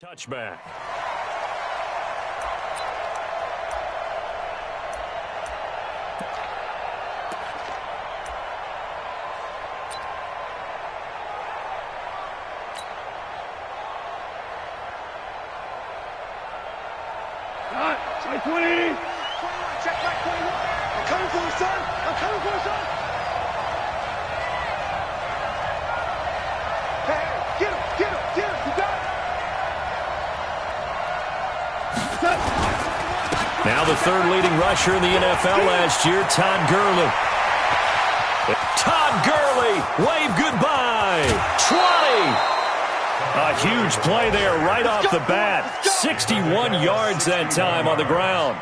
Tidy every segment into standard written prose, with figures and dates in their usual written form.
Touchback. Check 20. 21, check back 21. I'm coming for you, son. I'm coming for you, son. Hey, get him, get him, get him. You got it. Now the third leading rusher in the NFL last year, Todd Gurley. Todd Gurley, wave goodbye. 20. A huge play there right off the bat. 61 yards that time on the ground.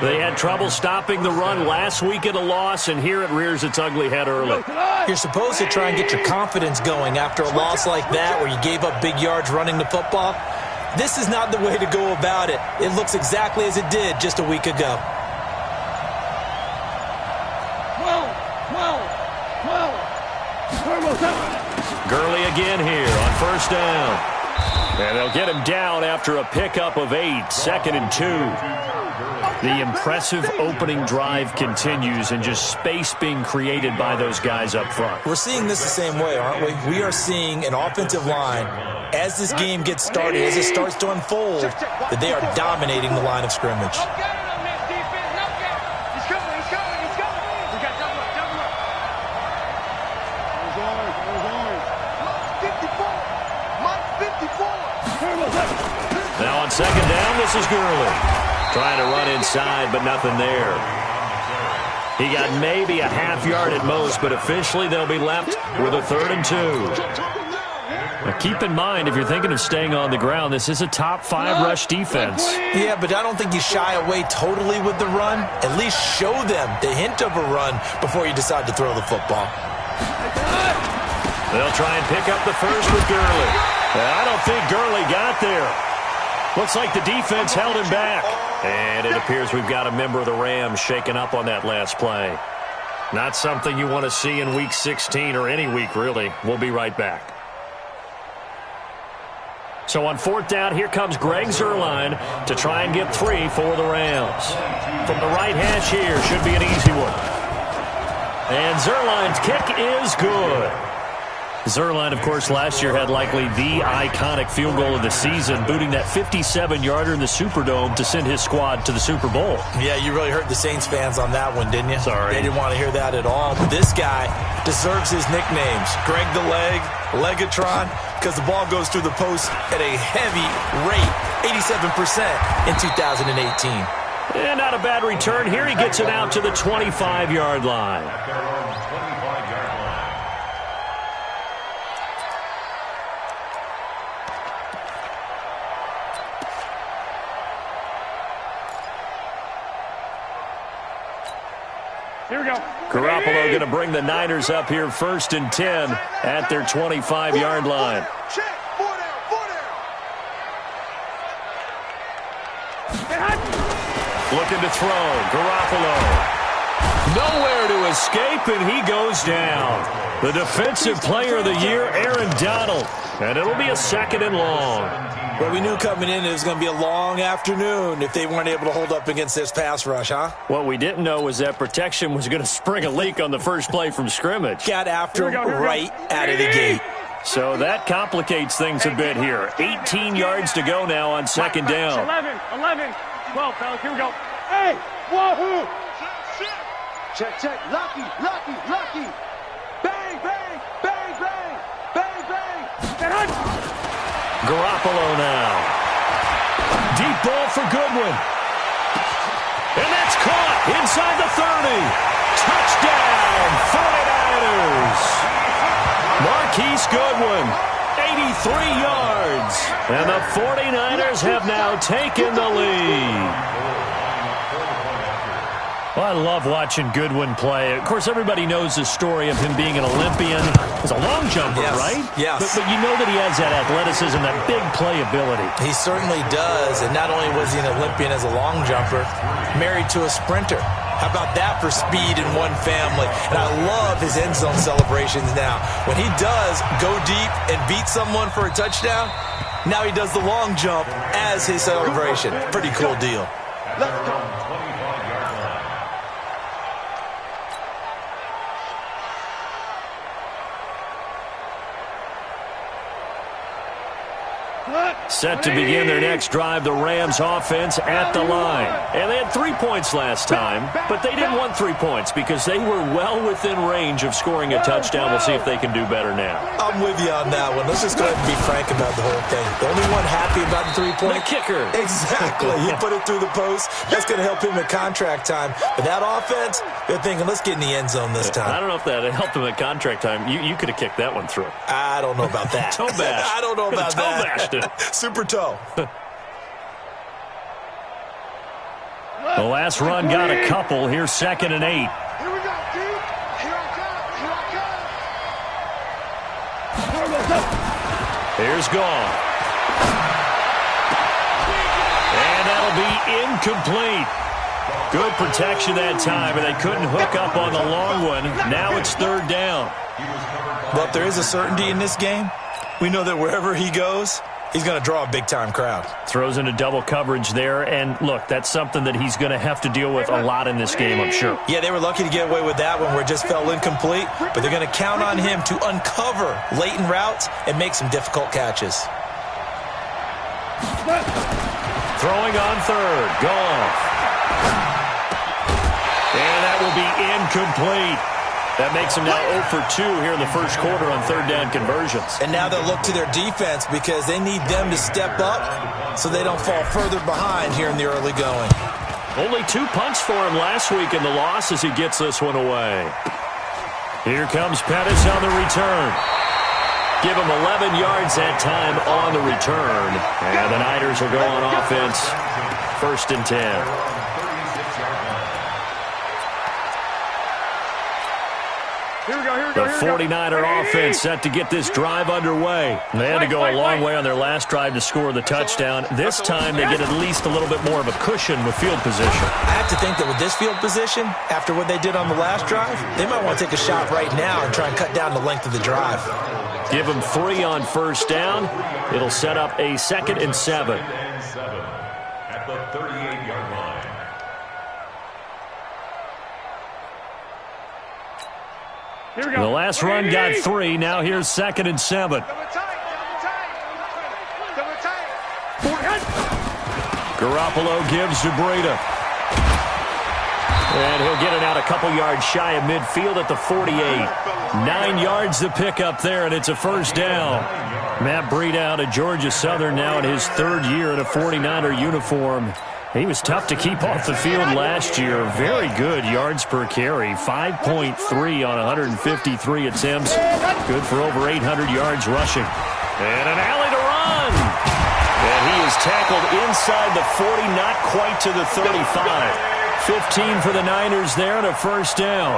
They had trouble stopping the run last week at a loss, and here it rears its ugly head early. You're supposed to try and get your confidence going after a loss like that where you gave up big yards running the football. This is not the way to go about it. It looks exactly as it did just a week ago. Gurley again here on first down. And they'll get him down after a pickup of 8, 2nd and 2. The impressive opening drive continues and just space being created by those guys up front. We're seeing this the same way, aren't we? We are seeing an offensive line, as this game gets started, as it starts to unfold, that they are dominating the line of scrimmage. Now on second down, this is Gurley. Trying to run inside, but nothing there. He got maybe a half yard at most, but officially they'll be left with a 3rd and 2. Now keep in mind, if you're thinking of staying on the ground, this is a top 5 rush defense. Yeah, but I don't think you shy away totally with the run. At least show them the hint of a run before you decide to throw the football. They'll try and pick up the first with Gurley. I don't think Gurley got there. Looks like the defense held him back. And it appears we've got a member of the Rams shaken up on that last play. Not something you want to see in Week 16 or any week, really. We'll be right back. So on 4th down, here comes Greg Zuerlein to try and get 3 for the Rams. From the right hash here, should be an easy one. And Zuerlein's kick is good. Zuerlein, of course, last year had likely the iconic field goal of the season, booting that 57-yarder in the Superdome to send his squad to the Super Bowl. Yeah, you really hurt the Saints fans on that one, didn't you? Sorry. They didn't want to hear that at all. But this guy deserves his nicknames. Greg the Leg, Legatron, because the ball goes through the post at a heavy rate, 87% in 2018. And not a bad return. Here he gets it out to the 25-yard line. Here we go. Garoppolo going to bring the Niners up here 1st and 10 at their 25-yard line. Check. 4 down, 4 down. Looking to throw. Garoppolo. Nowhere to escape, and he goes down. The defensive player of the year, Aaron Donald. And it'll be a 2nd and long. But we knew coming in it was going to be a long afternoon if they weren't able to hold up against this pass rush, huh? What we didn't know was that protection was going to spring a leak on the first play from scrimmage. Got after him right out of the gate. So that complicates things a bit here. 18 yards to go now on 2nd down. 11, 12, fellas. Here we go. Hey, wahoo! Check. Lucky. Bang, bang, bang, bang, bang, bang. Garoppolo now. Deep ball for Goodwin. And that's caught inside the 30. Touchdown, 49ers. Marquise Goodwin, 83 yards. And the 49ers have now taken the lead. Well, I love watching Goodwin play. Of course, everybody knows the story of him being an Olympian. He's a long jumper, yes, right? Yes. But you know that he has that athleticism, that big playability. He certainly does. And not only was he an Olympian as a long jumper, married to a sprinter. How about that for speed in one family? And I love his end zone celebrations now. When he does go deep and beat someone for a touchdown, Now he does the long jump as his celebration. Pretty cool deal. Let's go. Set to begin their next drive, the Rams offense at the line. And they had 3 points last time, but they didn't want 3 points because they were well within range of scoring a touchdown. We'll see if they can do better now. I'm with you on that one. Let's just go ahead and be frank about the whole thing. The only one happy about the 3-point. The kicker. Exactly. He put it through the post. That's going to help him at contract time. But that offense, they're thinking, let's get in the end zone this time. I don't know if that helped him at contract time. You could have kicked that one through. I don't know about that. Toe bash. I don't know about toe that. Bashed it. Super toe. The last run got a couple. Here's 2nd and 8. Here we go, dude. Here I come. Here's gone. And that'll be incomplete. Good protection that time, and they couldn't hook up on the long one. Now it's 3rd down. But there is a certainty in this game. We know that wherever he goes, he's going to draw a big-time crowd. Throws into double coverage there, and look, that's something that he's going to have to deal with a lot in this game, I'm sure. Yeah, they were lucky to get away with that one where it just fell incomplete, but they're going to count on him to uncover latent routes and make some difficult catches. Throwing on 3rd. Goff. And that will be incomplete. That makes them now 0 for 2 here in the first quarter on 3rd down conversions. And now they'll look to their defense because they need them to step up so they don't fall further behind here in the early going. Only 2 punts for him last week in the loss as he gets this one away. Here comes Pettis on the return. Give him 11 yards that time on the return. And the Niners will go on offense. 1st and 10. The 49er offense set to get this drive underway. They had to go a long way on their last drive to score the touchdown. This time they get at least a little bit more of a cushion with field position. I have to think that with this field position, after what they did on the last drive, they might want to take a shot right now and try and cut down the length of the drive. Give them 3 on 1st down. It'll set up a 2nd and 7. At the 38-yard line. Here we go. The last run got 3. Now here's 2nd and 7. Garoppolo gives to Breida. And he'll get it out a couple yards shy of midfield at the 48. 9 yards to pick up there, and it's a 1st down. Matt Breida out of Georgia Southern now in his 3rd year in a 49er uniform. He was tough to keep off the field last year. Very good yards per carry. 5.3 on 153 attempts. Good for over 800 yards rushing. And an alley to run. And he is tackled inside the 40, not quite to the 35. 15 for the Niners there and a 1st down.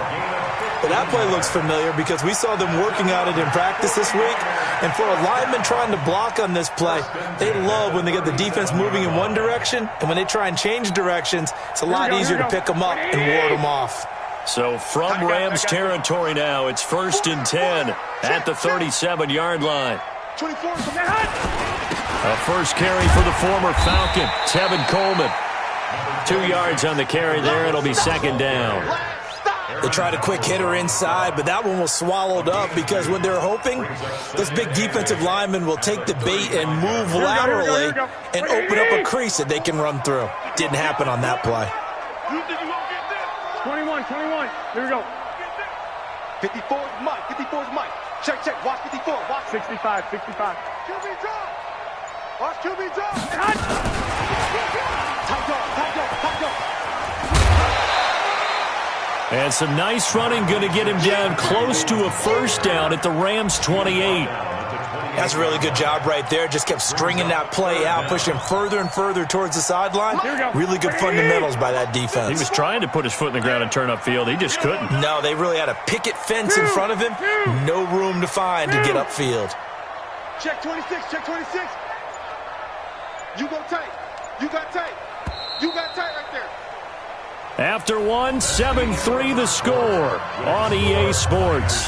But that play looks familiar because we saw them working on it in practice this week. And for a lineman trying to block on this play, they love when they get the defense moving in one direction. And when they try and change directions, it's a lot easier to pick them up and ward them off. So from Rams territory now, it's 1st and 10 at the 37-yard line. 24. A first carry for the former Falcon, Tevin Coleman. 2 yards on the carry there. It'll be 2nd down. They tried a quick hitter inside, but that one was swallowed up because what they're hoping, this big defensive lineman will take the bait and move laterally and open up a crease that they can run through. Didn't happen on that play. 21. Here we go. 54 is Mike. 54 is Mike. Check. Watch 54. Watch 65. QB drop. Watch QB drop. Tight dog. And some nice running, going to get him down close to a 1st down at the Rams 28. That's a really good job right there. Just kept stringing that play out, pushing further and further towards the sideline. Really good fundamentals by that defense. He was trying to put his foot in the ground and turn upfield. He just couldn't. No, they really had a picket fence in front of him. No room to find to get upfield. Check 26. You go tight. You got tight right there. After one, 7-3 the score on EA Sports.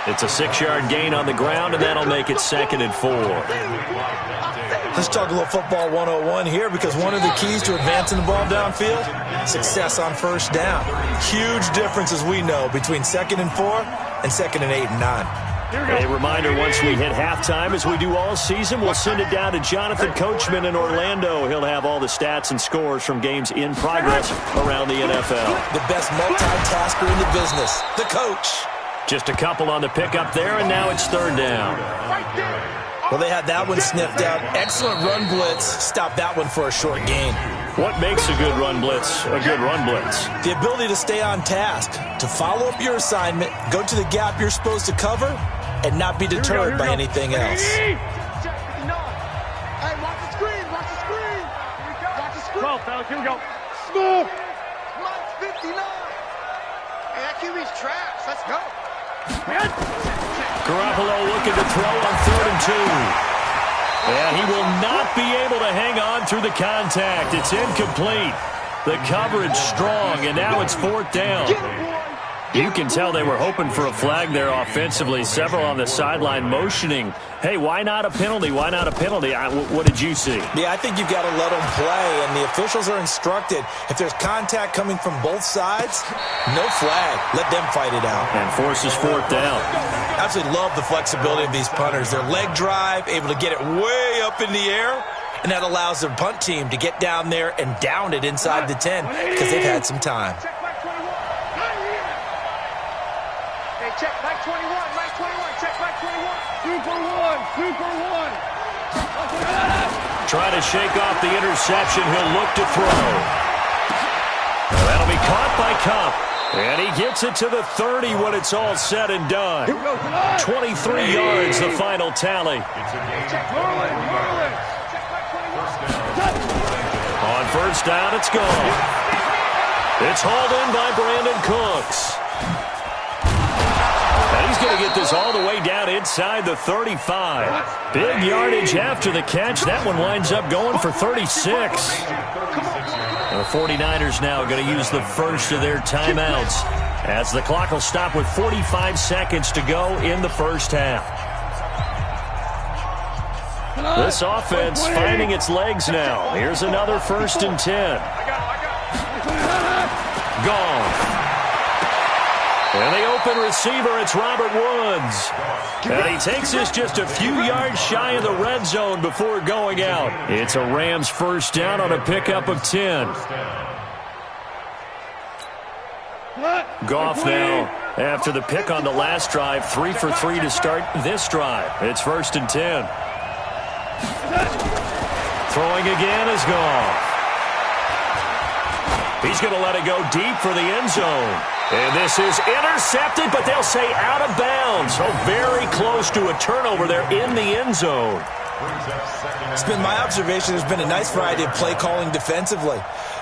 It's a 6-yard gain on the ground, and that'll make it 2nd and 4. Let's talk a little football 101 here, because one of the keys to advancing the ball downfield, success on first down. Huge difference, as we know, between 2nd and 4 and 2nd and 8 and 9. A reminder, once we hit halftime, as we do all season, we'll send it down to Jonathan Coachman in Orlando. He'll have all the stats and scores from games in progress around the NFL. The best multitasker in the business, the coach. Just a couple on the pickup there, and now it's 3rd down. Well, they had that one sniffed out. Excellent run blitz. Stop that one for a short gain. What makes a good run blitz a good run blitz? The ability to stay on task, to follow up your assignment, go to the gap you're supposed to cover, and not be deterred by anything else. Hey, watch the screen, watch the screen. Watch the screen. 12, fellas, here we go. Smooth. Mike's 59. Hey, that QB's trash. Let's go. Garoppolo looking to throw on 3rd and 2. And he will not be able to hang on through the contact. It's incomplete. The coverage strong, and now it's 4th down. You can tell they were hoping for a flag there offensively. Several on the sideline motioning, hey, why not a penalty? Why not a penalty? What did you see? Yeah, I think you've got to let them play, and the officials are instructed. If there's contact coming from both sides, no flag. Let them fight it out. And forces 4th down. Absolutely love the flexibility of these punters. Their leg drive, able to get it way up in the air, and that allows their punt team to get down there and down it inside the 10 because they've had some time. Check back 21, back 21, check back 21. Super one. Trying to shake off the interception. He'll look to throw. That'll be caught by Cup. And he gets it to the 30 when it's all said and done. 23 yards, the final tally. On 1st down, it's gone. It's hauled in by Brandon Cooks. And he's going to get this all the way down inside the 35. Big yardage after the catch. That one winds up going for 36. The 49ers now going to use the first of their timeouts, as the clock will stop with 45 seconds to go in the first half. This offense finding its legs now. Here's another 1st and 10. Gone. And the open receiver, it's Robert Woods. And he takes this just a few yards shy of the red zone before going out. It's a Rams 1st down on a pickup of 10. Goff now, after the pick on the last drive, 3 for 3 to start this drive. It's 1st and 10. Throwing again is Goff. He's going to let it go deep for the end zone. And this is intercepted, but they'll say out of bounds. So very close to a turnover there in the end zone. It's been my observation there's been a nice variety of play calling defensively.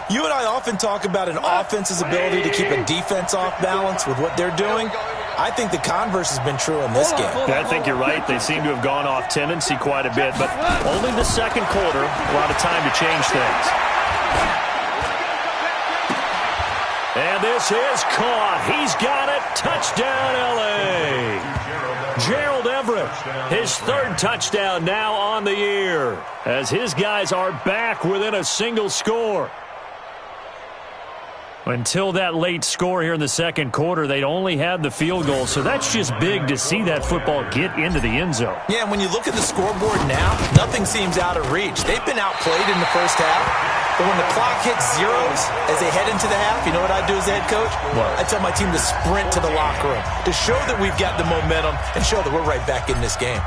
You and I often talk about an offense's ability to keep a defense off balance with what they're doing. I think the converse has been true in this game. I think you're right. They seem to have gone off tendency quite a bit, but only the 2nd quarter, a lot of time to change things. And this is caught. He's got it. Touchdown, L.A. Gerald Everett, his 3rd touchdown now on the year, as his guys are back within a single score. Until that late score here in the 2nd quarter, they'd only had the field goal, so that's just big to see that football get into the end zone. Yeah, and when you look at the scoreboard now, nothing seems out of reach. They've been outplayed in the first half, but when the clock hits zeros as they head into the half, you know what I do as a head coach? What? I tell my team to sprint to the locker room to show that we've got the momentum and show that we're right back in this game.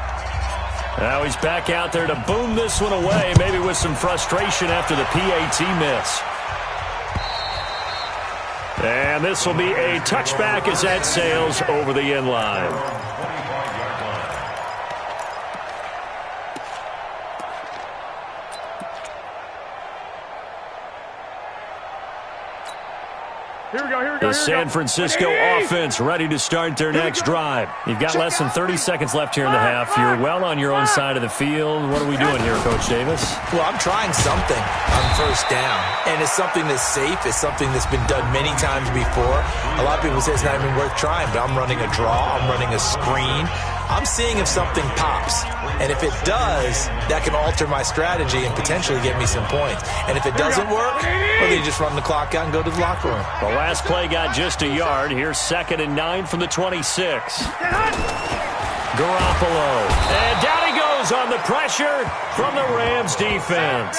Now he's back out there to boom this one away, maybe with some frustration after the PAT miss. And this will be a touchback as that sails over the end line. Here we go. The San Francisco offense ready to start their next drive. You've got less than 30 seconds left here in the half. You're well on your own side of the field. What are we doing here, Coach Davis? Well, I'm trying something on first down, and it's something that's safe. It's something that's been done many times before. A lot of people say it's not even worth trying, but I'm running a draw. I'm running a screen. I'm seeing if something pops. And if it does, that can alter my strategy and potentially get me some points. And if it doesn't work, well, then you just run the clock out and go to the locker room. The last play got just a yard. Here's 2nd and 9 from the 26. Garoppolo. And down he goes on the pressure from the Rams defense.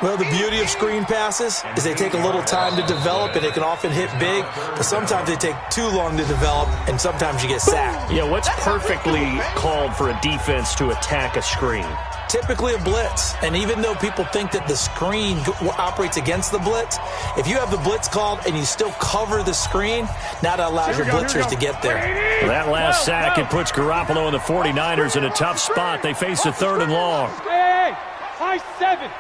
Well, the beauty of screen passes is they take a little time to develop, and they can often hit big, but sometimes they take too long to develop, and sometimes you get sacked. Yeah, what's perfectly called for a defense to attack a screen? Typically a blitz, and even though people think that the screen operates against the blitz, if you have the blitz called and you still cover the screen, now that allows your blitzers to get there. Well, that last sack, it puts Garoppolo and the 49ers in a tough spot. They face a 3rd and long. Hey, high 7.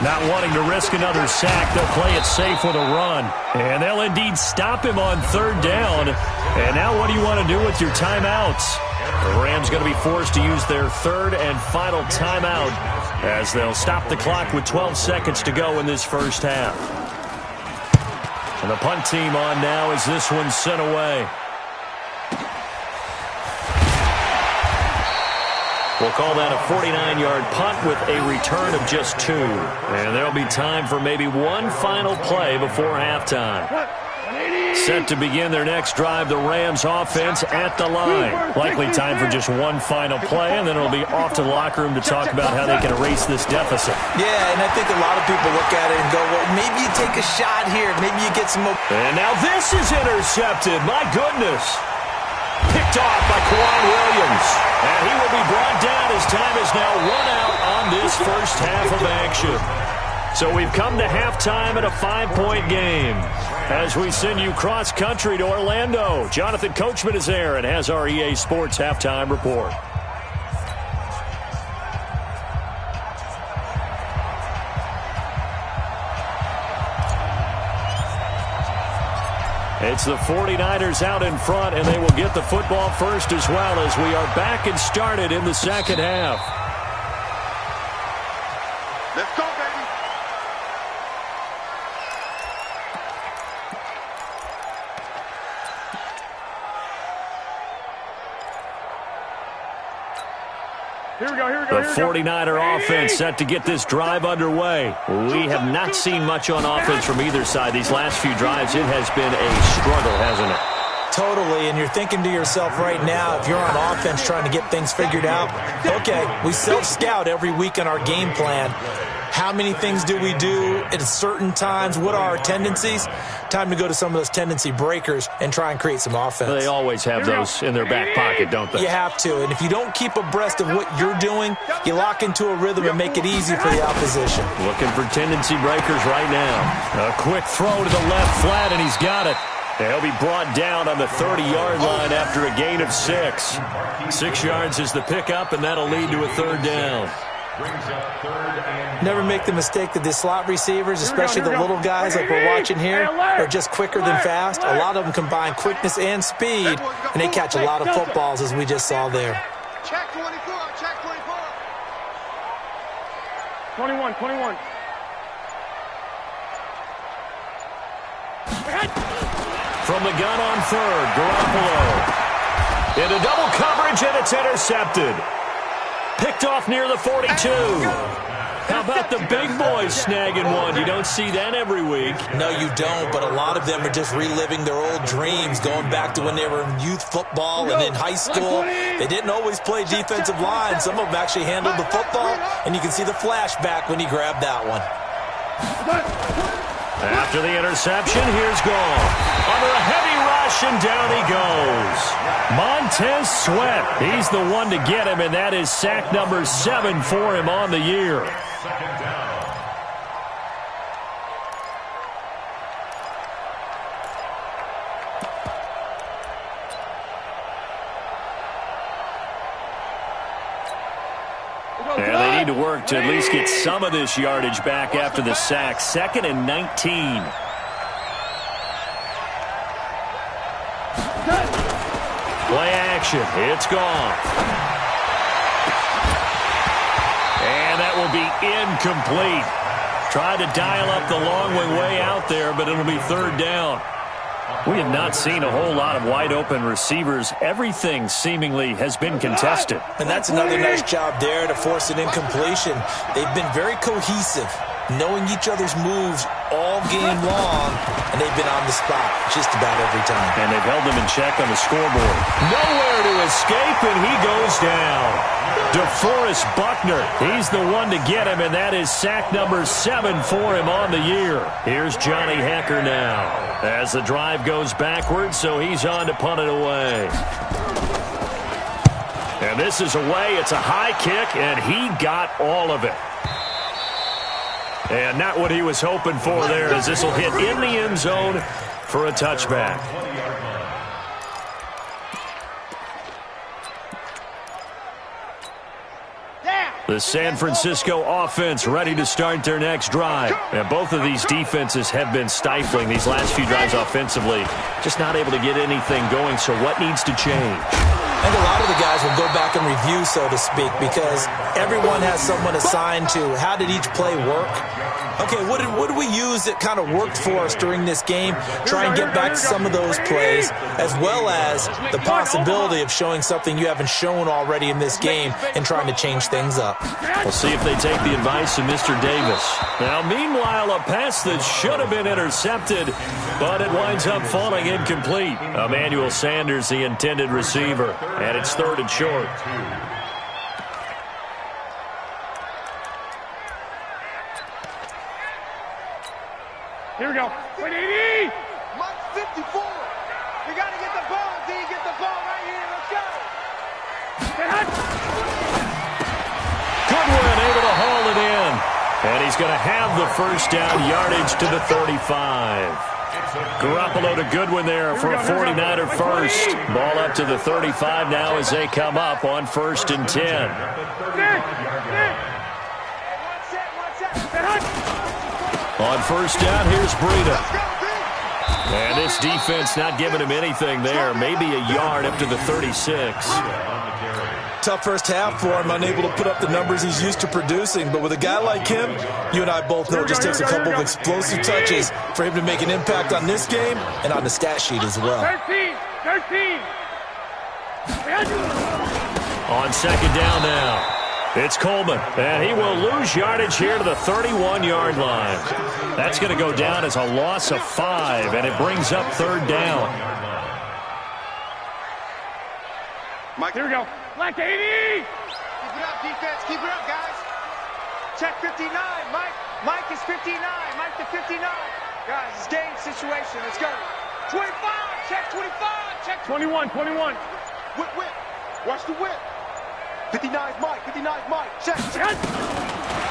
Not wanting to risk another sack, they'll play it safe with a run. And they'll indeed stop him on 3rd down. And now what do you want to do with your timeouts? The Rams going to be forced to use their 3rd and final timeout as they'll stop the clock with 12 seconds to go in this first half. And the punt team on now as this one's sent away. We'll call that a 49-yard punt with a return of just 2. And there'll be time for maybe one final play before halftime. Set to begin their next drive, the Rams offense at the line. Likely time for just one final play, and then it'll be off to the locker room to talk about how they can erase this deficit. Yeah, and I think a lot of people look at it and go, well, maybe you take a shot here. Maybe you get some more. And now this is intercepted. My goodness. Picked off by Kwan Williams. And he will be brought down as time is now run out on this first half of action. So we've come to halftime at a 5-point game. As we send you cross-country to Orlando, Jonathan Coachman is there and has our EA Sports halftime report. It's the 49ers out in front, and they will get the football first as well as we are back and started in the second half. Let's go, baby. Here we go. The 49er offense set to get this drive underway. We have not seen much on offense from either side. These last few drives, it has been a struggle, hasn't it? Totally, and you're thinking to yourself right now, if you're on offense trying to get things figured out, okay, we self-scout every week on our game plan. How many things do we do at certain times? What are our tendencies? Time to go to some of those tendency breakers and try and create some offense. They always have those in their back pocket, don't they? You have to, and if you don't keep abreast of what you're doing, you lock into a rhythm and make it easy for the opposition. Looking for tendency breakers right now. A quick throw to the left flat, and he's got it. He'll be brought down on the 30-yard line after a gain of 6. 6 yards is the pickup, and that'll lead to a 3rd down. Never make the mistake that the slot receivers, especially the little guys like we're watching here, are just quicker than fast. A lot of them combine quickness and speed, and they catch a lot of footballs, as we just saw there. Check 24, check 24. 21. From the gun on 3rd, Garoppolo. Into double coverage, and it's intercepted. Picked off near the 42. How about the big boys snagging one? You don't see that every week. No, you don't, but a lot of them are just reliving their old dreams, going back to when they were in youth football and in high school. They didn't always play defensive line. Some of them actually handled the football, and you can see the flashback when he grabbed that one. After the interception, here's Gall. Under a heavy rush, and down he goes. Montez Sweat, he's the one to get him, and that is sack number 7 for him on the year. Second down. And they need to work to at least get some of this yardage back after the sack. 2nd and 19. Play action. It's gone. And that will be incomplete. Tried to dial up the long way out there, but it'll be 3rd down. We have not seen a whole lot of wide-open receivers. Everything seemingly has been contested. And that's another nice job there to force an incompletion. They've been very cohesive, knowing each other's moves all game long, and they've been on the spot just about every time. And they've held them in check on the scoreboard. Nowhere to escape, and he goes down. DeForest Buckner, he's the one to get him, and that is sack number 7 for him on the year. Here's Johnny Hekker now as the drive goes backwards, so he's on to punt it away. And this is away. It's a high kick, and he got all of it. And not what he was hoping for there, as this will hit in the end zone for a touchback. The San Francisco offense ready to start their next drive. And both of these defenses have been stifling these last few drives offensively. Just not able to get anything going, so what needs to change? I think a lot of the guys will go back and review, so to speak, because everyone has someone assigned to how did each play work. Okay, what did we use that kind of worked for us during this game? Try and get back to some of those plays, as well as the possibility of showing something you haven't shown already in this game and trying to change things up. We'll see if they take the advice of Mr. Davis. Now, meanwhile, a pass that should have been intercepted, but it winds up falling incomplete. Emmanuel Sanders, the intended receiver, and it's 3rd and short. Here we go. 180. Mike 54. You got to get the ball, D. Get the ball right here. Let's go. Goodwin able to haul it in. And he's going to have the first down, yardage to the 35. Garoppolo to Goodwin there for a 49er first. Ball up to the 35 now as they come up on 1st and 10. On 1st down, here's Breida. And this defense not giving him anything there. Maybe a yard up to the 36. Tough first half for him, unable to put up the numbers he's used to producing. But with a guy like him, you and I both know it just takes a couple of explosive touches for him to make an impact on this game and on the stat sheet as well. 13. On 2nd down now. It's Coleman, and he will lose yardage here to the 31-yard line. That's going to go down as a loss of 5, and it brings up 3rd down. Mike, here we go. Black 80. Keep it up, defense. Keep it up, guys. Check 59. Mike is 59. Mike to 59. Guys, it's game situation. Let's go. 25. Check 25. Check 21. Whip. Watch the whip. 59's Mike. 59's Mike. Check.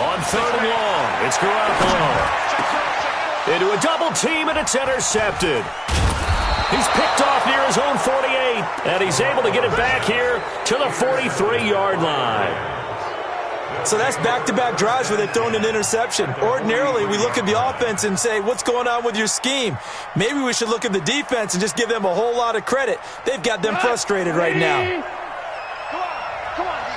On 3rd and long, it's Garoppolo. Into a double team, and it's intercepted. He's picked off near his own 48, and he's able to get it back here to the 43-yard line. So that's back-to-back drives where they've thrown an interception. Ordinarily, we look at the offense and say, what's going on with your scheme? Maybe we should look at the defense and just give them a whole lot of credit. They've got them frustrated right now. Come on, D.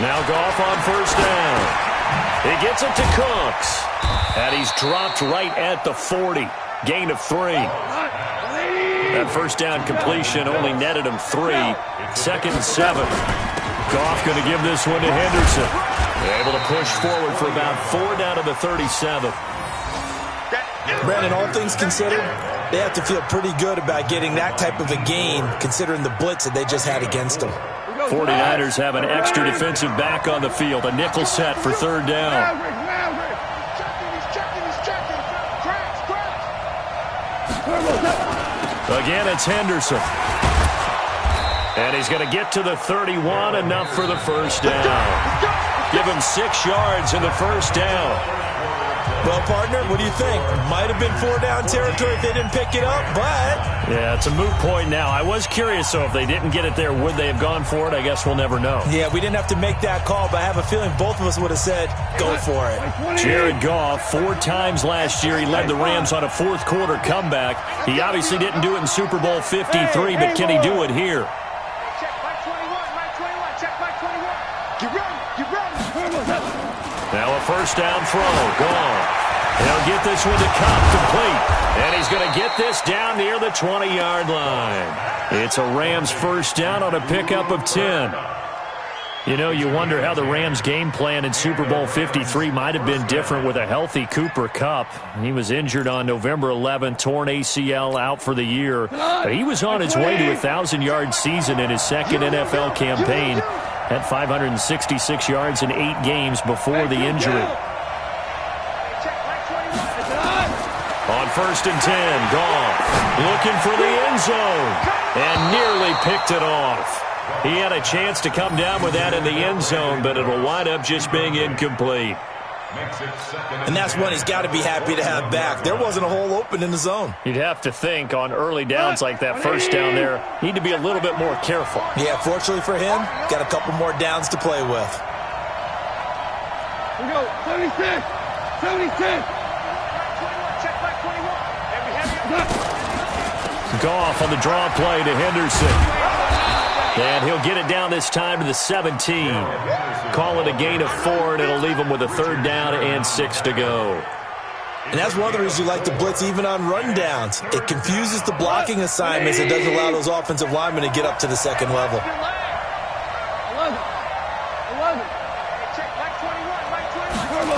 Now Goff on 1st down. He gets it to Cooks. And he's dropped right at the 40. Gain of 3. That 1st down completion only netted him 3. 2nd and 7. Goff going to give this one to Henderson. Able to push forward for about 4 down to the 37. Brandon, all things considered, they have to feel pretty good about getting that type of a gain, considering the blitz that they just had against them. 49ers have an extra defensive back on the field. A nickel set for 3rd down. Again, it's Henderson. And he's going to get to the 31, enough for the 1st down. Give him 6 yards in the 1st down. Well, partner, what do you think? Might have been 4-down territory if they didn't pick it up, but... Yeah, it's a moot point now. I was curious, so if they didn't get it there, would they have gone for it? I guess we'll never know. Yeah, we didn't have to make that call, but I have a feeling both of us would have said, go for it. Jared Goff, 4 times last year, he led the Rams on a fourth-quarter comeback. He obviously didn't do it in Super Bowl 53, but can he do it here? Check Mike 21, Mike 21, check Mike 21. Get ready, get ready. Now a first down throw, gone. He'll get this one to Cobb, complete. And he's going to get this down near the 20-yard line. It's a Rams first down on a pickup of 10. You know, you wonder how the Rams' game plan in Super Bowl 53 might have been different with a healthy Cooper Kupp. He was injured on November 11th, torn ACL, out for the year. But he was on his way to a 1,000-yard season in his second NFL campaign. Had 566 yards in 8 games before the injury. On first and 10, Goff looking for the end zone and nearly picked it off. He had a chance to come down with that in the end zone, but it'll wind up just being incomplete. And that's one he's got to be happy to have back. There wasn't a hole open in the zone. You'd have to think on early downs like that first down there, need to be a little bit more careful. Yeah, fortunately for him, got a couple more downs to play with. We go, 76, 76. Check Mike 21. Goff on the draw play to Henderson. And he'll get it down this time to the 17. Call it a gain of 4, and it'll leave him with a third down and 6 to go. And that's one of the reasons you like to blitz even on run downs. It confuses the blocking assignments. It doesn't allow those offensive linemen to get up to the second level. 11. Check Mike 21, Mike 21.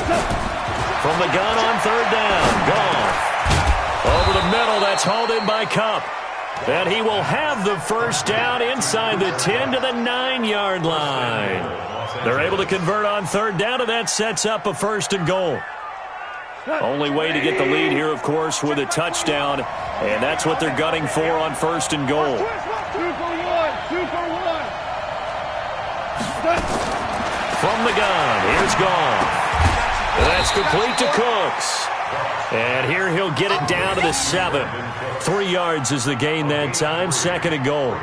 From the gun on third down, Goff. Over the middle, that's hauled in by Kupp. And he will have the first down inside the 10 to the 9-yard line. They're able to convert on third down, and that sets up a first and goal. Only way to get the lead here, of course, with a touchdown, and that's what they're gunning for on first and goal. Super one. From the gun, here's Goff. That's complete to Cooks. And here he'll get it down to the 7. 3 yards is the gain that time, second and goal.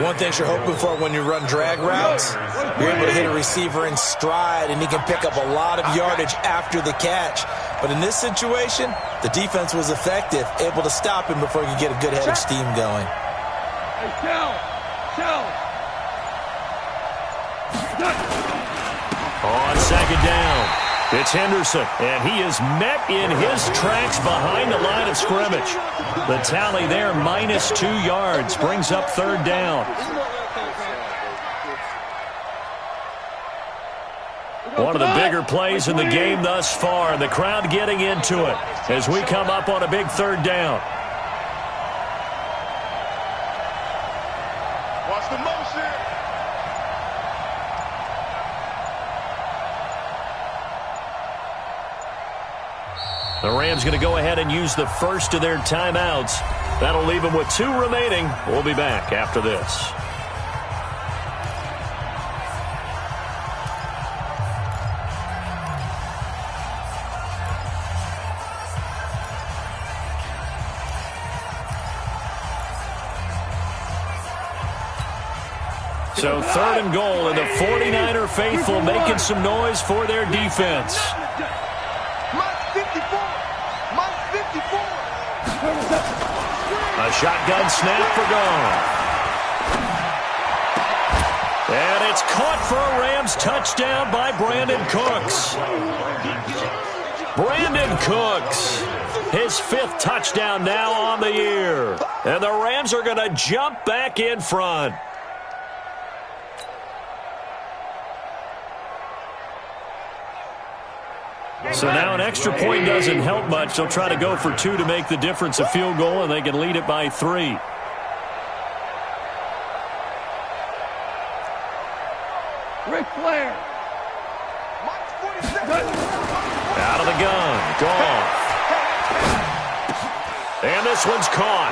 One thing you're hoping for when you run drag routes, you're able to hit a receiver in stride, and he can pick up a lot of yardage after the catch. But in this situation, the defense was effective, able to stop him before he could get a good head of steam going. Hey, Shell. On second down, it's Henderson, and he is met in his tracks behind the line of scrimmage. The tally there, -2 yards, brings up third down. One of the bigger plays in the game thus far, and the crowd getting into it as we come up on a big third down. Watch the motion. The Rams going to go ahead and use the first of their timeouts. That'll leave them with 2 remaining. We'll be back after this. So third and goal, and the 49er faithful making some noise for their defense. A shotgun snap for Goff. And it's caught for a Rams touchdown by Brandon Cooks. Brandon Cooks, his 5th touchdown now on the year. And the Rams are going to jump back in front. So now an extra point doesn't help much. They'll try to go for 2 to make the difference a field goal, and they can lead it by 3. Ric Flair. Out of the gun, Goff. And this one's caught.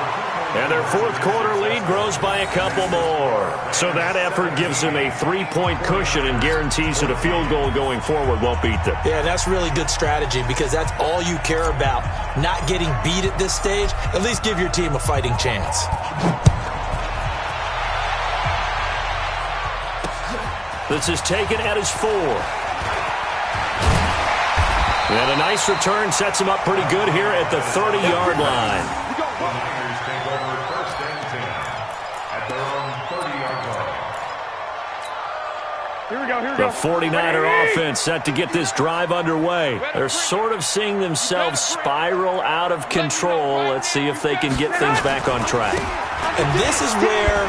And their fourth quarter lead grows by a couple more. So that effort gives them a 3-point cushion and guarantees that a field goal going forward won't beat them. Yeah, that's really good strategy because that's all you care about. Not getting beat at this stage. At least give your team a fighting chance. This is taken at his 4. And a nice return sets him up pretty good here at the 30-yard line. The 49er offense set to get this drive underway. They're sort of seeing themselves spiral out of control. Let's see if they can get things back on track. And this is where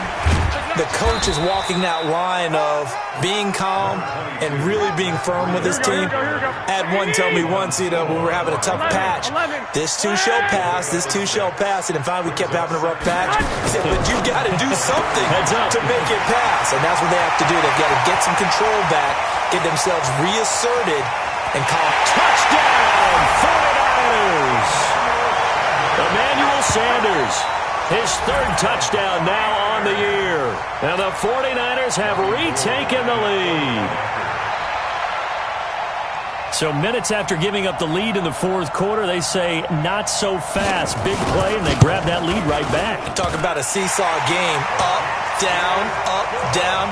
the coach is walking that line of being calm and really being firm with his team. I had one tell me once, when we were having a tough patch, this too shall pass, this too shall pass. And finally we kept having a rough patch. He said, but you've got to do something to make it pass. And that's what they have to do. They've got to get some control back, get themselves reasserted, and call touchdown 49ers. Emmanuel Sanders, his third touchdown now on the year. And the 49ers have retaken the lead. So minutes after giving up the lead in the fourth quarter, they say, not so fast. Big play, and they grab that lead right back. Talk about a seesaw game. Up, down.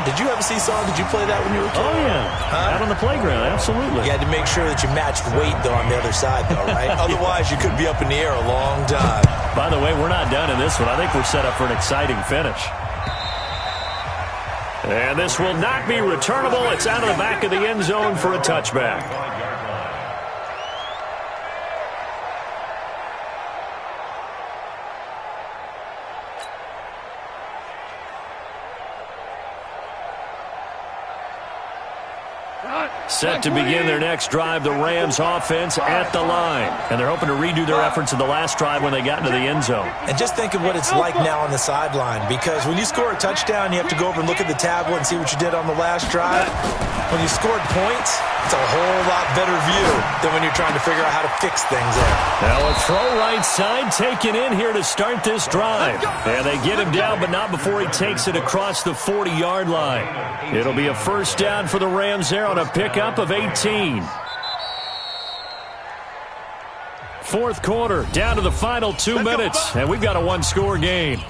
Did you have a seesaw? Did you play that when you were a kid? Oh, yeah. Out on the playground, absolutely. You had to make sure that you matched weight, though, on the other side, though, right? Otherwise, you could be up in the air a long time. By the way, we're not done in this one. I think we're set up for an exciting finish. And this will not be returnable. It's out of the back of the end zone for a touchback. Set to begin their next drive, the Rams offense at the line. And they're hoping to redo their efforts in the last drive when they got into the end zone. And just think of what it's like now on the sideline, because when you score a touchdown, you have to go over and look at the tablet and see what you did on the last drive. When you scored points, it's a whole lot better view than when you're trying to figure out how to fix things there. Now a throw right side taken in here to start this drive. And they get him down, but not before he takes it across the 40-yard line. It'll be a first down for the Rams there on a pickup of 18. Fourth quarter, down to the final 2 minutes, and we've got a one-score game.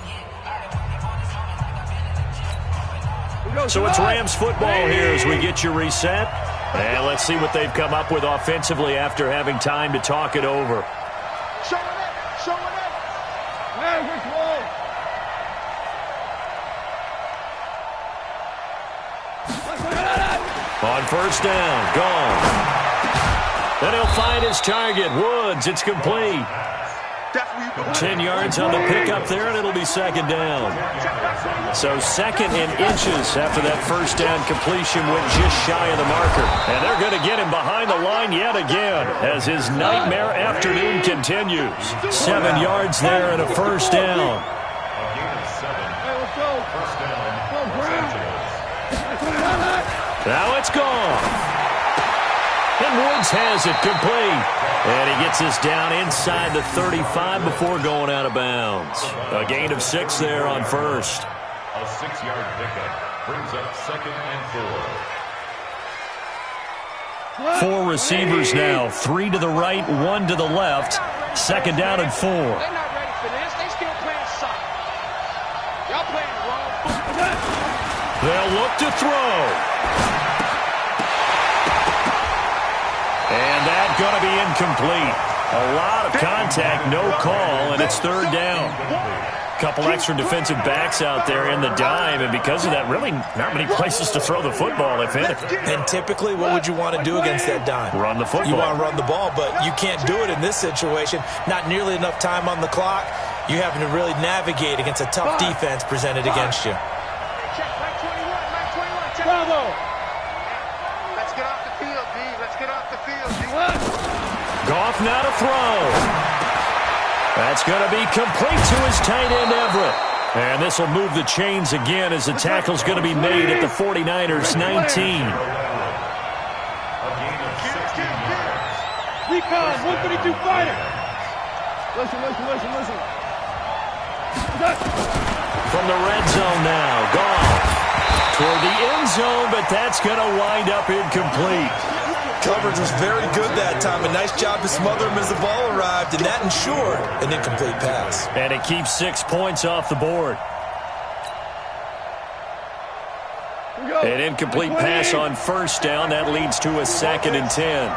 So it's Rams football here as we get you reset. And let's see what they've come up with offensively after having time to talk it over. Show it. Hey, which way? On first down, gone. Then he'll find his target, Woods. It's complete. 10 yards on the pickup there, and it'll be second down. So second and inches after that first down completion went just shy of the marker. And they're going to get him behind the line yet again as his nightmare afternoon continues. 7 yards there and a first down. Now it's gone. And Woods has it complete. And he gets this down inside the 35 before going out of bounds. A gain of 6 there on first. A 6-yard pickup brings up second and 4. 4 receivers now. 3 to the right, 1 to the left. Second down and 4. They're not ready for this. They still playing soft. Y'all playing wrong. They'll look to throw. And that's going to be incomplete. A lot of contact, no call, and it's third down. Couple extra defensive backs out there in the dime, and because of that, really not many places to throw the football, if anything. And typically, what would you want to do against that dime? Run the football. You want to run the ball, but you can't do it in this situation. Not nearly enough time on the clock. You having to really navigate against a tough defense presented against you. Check, Mike 21, check. Bravo. Let's get off the field, D. Let's get off the field, D. Goff now to throw. That's going to be complete to his tight end, Everett. And this will move the chains again as the tackle's going to be made at the 49ers 19. Recon, 132 fighter. Listen. From the red zone now, Goff toward the end zone, but that's going to wind up incomplete. Coverage was very good that time. A nice job to smother him as the ball arrived, and that ensured an incomplete pass. And it keeps 6 points off the board. An incomplete pass on first down. That leads to a 2nd and 10.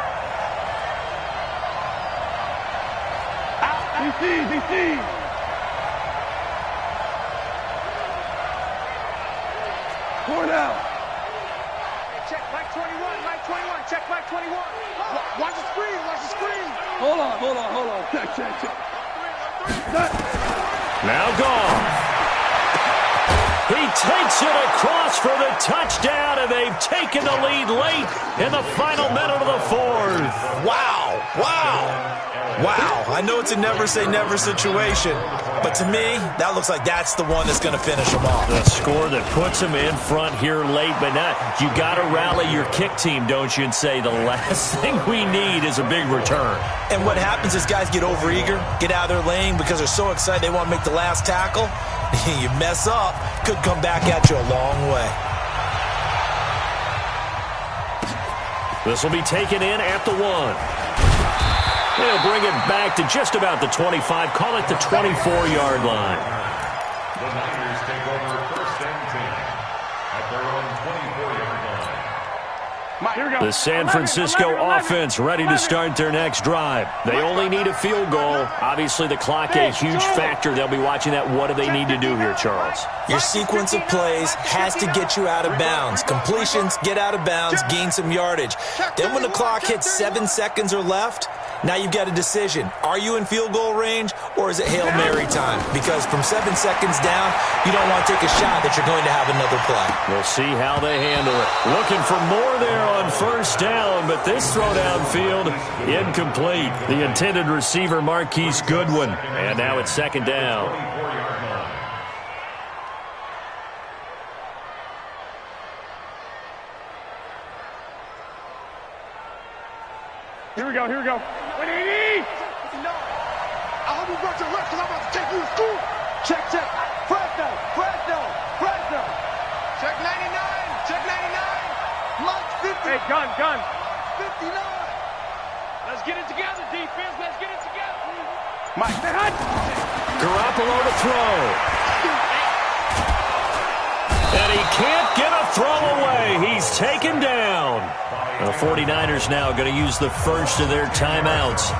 DC. Four down. Check Mike 21, Mike 21, check Mike 21. Watch the screen, watch the screen. Hold on. Check. Now Goff. He takes it across for the touchdown, and they've taken the lead late in the final minute of the 4th. Wow. I know it's a never-say-never situation, but to me, that looks like that's the one that's going to finish them off. The score that puts them in front here late, but not. You got to rally your kick team, don't you, and say the last thing we need is a big return. And what happens is guys get overeager, get out of their lane because they're so excited they want to make the last tackle. You mess up, could come back at you a long way. This will be taken in at the 1. They'll bring it back to just about the 25. Call it the 24-yard line. The Niners take over 1st and 10 at their own 24-yard line. Here we go. The San Francisco offense ready to start their next drive. They only need a field goal. Obviously, the clock a huge factor. They'll be watching that. What do they need to do here, Charles? Your sequence of plays has to get you out of bounds. Completions, get out of bounds, gain some yardage. Then when the clock hits 7 seconds or left, now you've got a decision. Are you in field goal range, or is it Hail Mary time? Because from 7 seconds down, you don't want to take a shot that you're going to have another play. We'll see how they handle it. Looking for more there on first down, but this throw downfield, incomplete. The intended receiver, Marquise Goodwin. And now it's 2nd down. 24-yard line. Here we go. 180. I hope you brought your left because I'm about to take you to school. Check. Fresno. Check 99. Mike 50. Hey, gun. 59. Let's get it together, defense. Let's get it together. Mike. Garoppolo to throw. And he can't get a throw away. He's taken down. The 49ers now going to use the first of their timeouts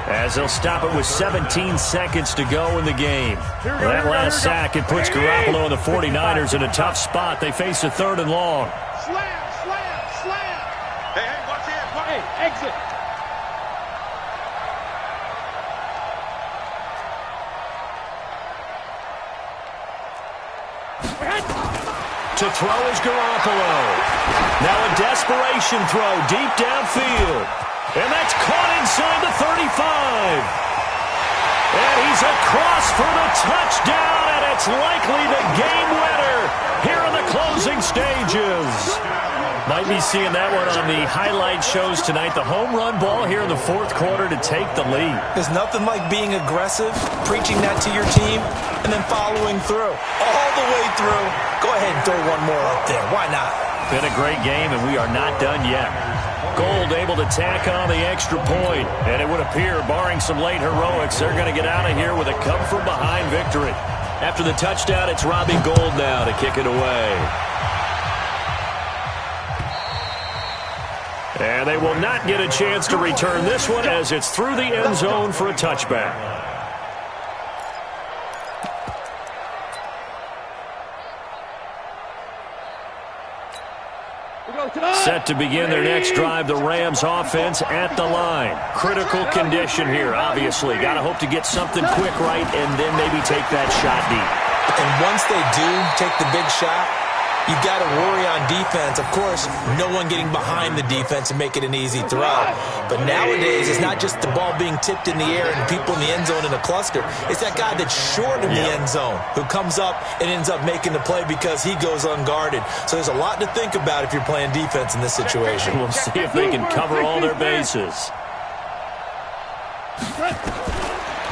as they'll stop it with 17 seconds to go in the game. That last sack, it puts Garoppolo and the 49ers in a tough spot. They face a 3rd and long. Slam. Hey, watch it. Hey, exit. To throw is Garoppolo. Now a desperation throw deep downfield. And that's caught inside the 35. And he's across for the touchdown, and it's likely the game winner here in the closing stages. Might be seeing that one on the highlight shows tonight. The home run ball here in the 4th quarter to take the lead. There's nothing like being aggressive, preaching that to your team, and then following through. All the way through. Go ahead and throw one more up there. Why not? Been a great game, and we are not done yet. Gold able to tack on the extra point, and it would appear, barring some late heroics, they're going to get out of here with a come-from-behind victory. After the touchdown, it's Robbie Gould now to kick it away. And they will not get a chance to return this one as it's through the end zone for a touchback. Set to begin their next drive, the Rams offense at the line. Critical condition here, obviously. Got to hope to get something quick right and then maybe take that shot deep. And once they do take the big shot, you've got to worry on defense. Of course, no one getting behind the defense and make it an easy throw. But nowadays, it's not just the ball being tipped in the air and people in the end zone in a cluster. It's that guy that's short in the end zone who comes up and ends up making the play because he goes unguarded. So there's a lot to think about if you're playing defense in this situation. We'll see if they can cover all their bases.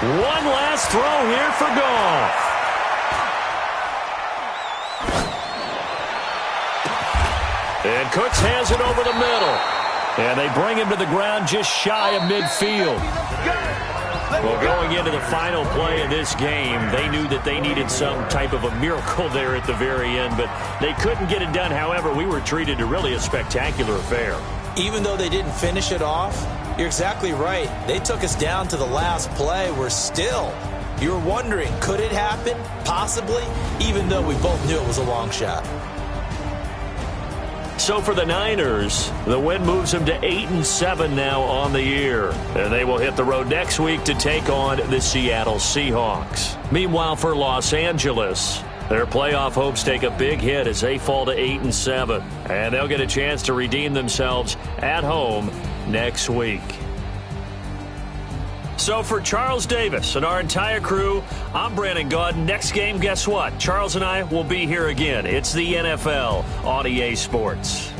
One last throw here for Goff. And Cooks has it over the middle. And they bring him to the ground just shy of midfield. Well, going into the final play of this game, they knew that they needed some type of a miracle there at the very end, but they couldn't get it done. However, we were treated to really a spectacular affair. Even though they didn't finish it off, you're exactly right. They took us down to the last play. We're still, you're wondering, could it happen? Possibly, even though we both knew it was a long shot. So for the Niners, the win moves them to 8-7 now on the year. And they will hit the road next week to take on the Seattle Seahawks. Meanwhile, for Los Angeles, their playoff hopes take a big hit as they fall to 8-7. And they'll get a chance to redeem themselves at home next week. So for Charles Davis and our entire crew, I'm Brandon Gaudin. Next game, guess what? Charles and I will be here again. It's the NFL on EA Sports.